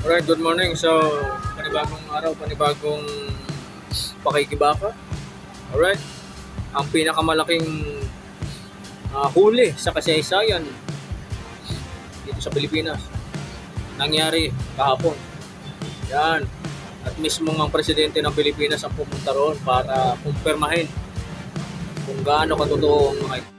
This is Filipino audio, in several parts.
Alright, good morning. So, panibagong araw, panibagong pakikibaka. Alright, ang pinakamalaking huli sa kasaysayan dito sa Pilipinas nangyari kahapon. Yan. At mismo ang presidente ng Pilipinas ang pumunta roon para kumpirmahin kung gaano katotoo ang mga ito.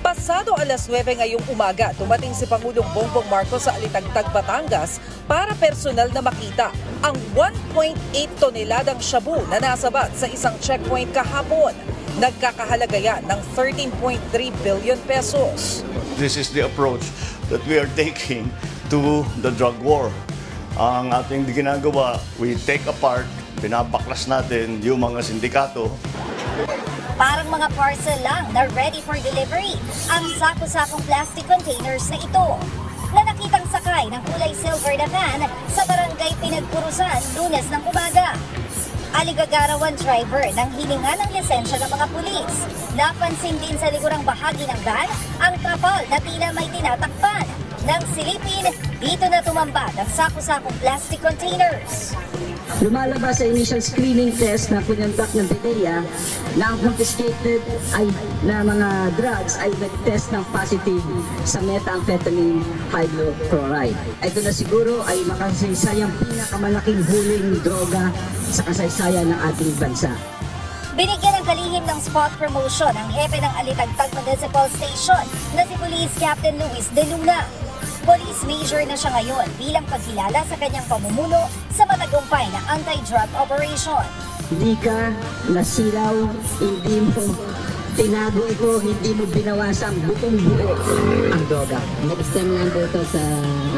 Pasado alas 9 ngayong umaga, dumating si Pangulong Bongbong Marcos sa Alitagtag, Batangas para personal na makita ang 1.8 toneladang shabu na nasabat sa isang checkpoint kahapon. Nagkakahalaga yan ng 13.3 billion pesos. This is the approach that we are taking to the drug war. Ang ating ginagawa, we take apart, binabaklas natin yung mga sindikato. Parang mga parcel lang na ready for delivery ang sako-sakong plastic containers na ito na nakitang sakay ng kulay silver na van sa barangay Pinagpurusan, Lunes ng umaga. Aligagarawan driver nang hininga ng lisensya ng mga pulis. Napansin din sa likurang bahagi ng van ang trapal na tila may tinatakpan. Nang silipin, dito na tumambad ang sako-sakong plastic containers. Lumalabas sa initial screening test na pinandak ng PDEA na ang confiscated na mga drugs ay nag-test ng positive sa methamphetamine hydrochloride. Ito na siguro ay makasaysayang pinakamalaking huling droga sa kasaysayan ng ating bansa. Binigyan ng kalihim ng spot promotion ang hepe ng Alitagtag Municipal Station na si Police Captain Luis De Luna. Police Major na siya ngayon bilang pagkilala sa kanyang pamumuno sa matagumpay na anti-drug operation. Hindi ka nasilaw, hindi mo tinago ito, hindi mo binawasan butong buo ang droga. Next time lang po ito sa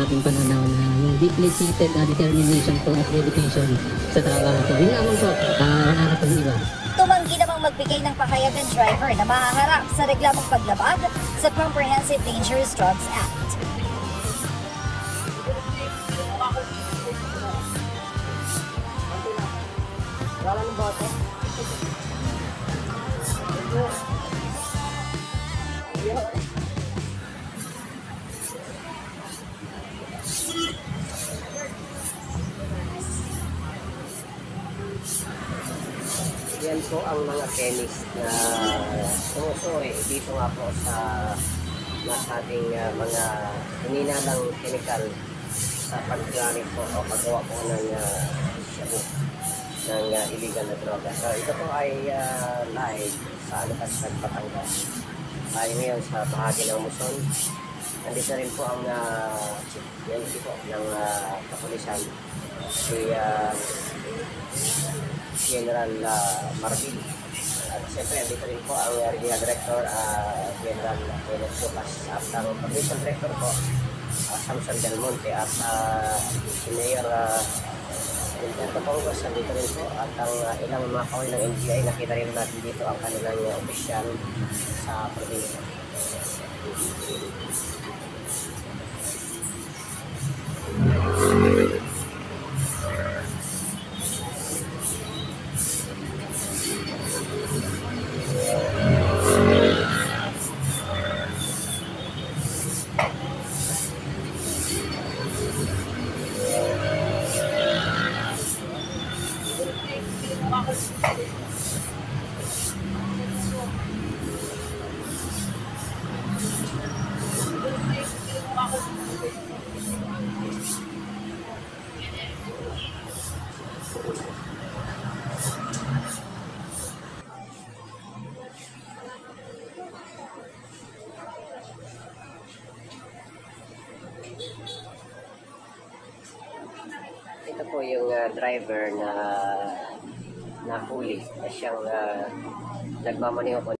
ating pananaw na yung deeply seated determination po at dedication sa trabaho ko. Yun naman po, wala pong iba. Tumanggi namang magbigay ng pahayag ng driver na mahaharap sa reklamong paglabag sa Comprehensive Dangerous Drugs Act. Yan po ang mga chemist na sumusuri dito nga po sa ating mga hininalang chemical sa paggamit po o paggawa po ng shabu ng illegal na droga. So ito po ay live sa Alitagtag, Batangas. Tayo ngayon sa bahagi ng Muson. Nandito rin po ang PNP po ng kapulisan, si General Marvin. At siyempre, dito rin po ang Regional Director, General Kenneth Lucas. At ang Provincial Director po, Samson Del Monte. At si Mayor Humberto Pongos, nandito rin po. At ang ilang mga kawal ng NBI, nakita rin natin dito ang kanilang opisyal sa probinsya. Ito po yung driver na nahuli na siyang nagmamaneho po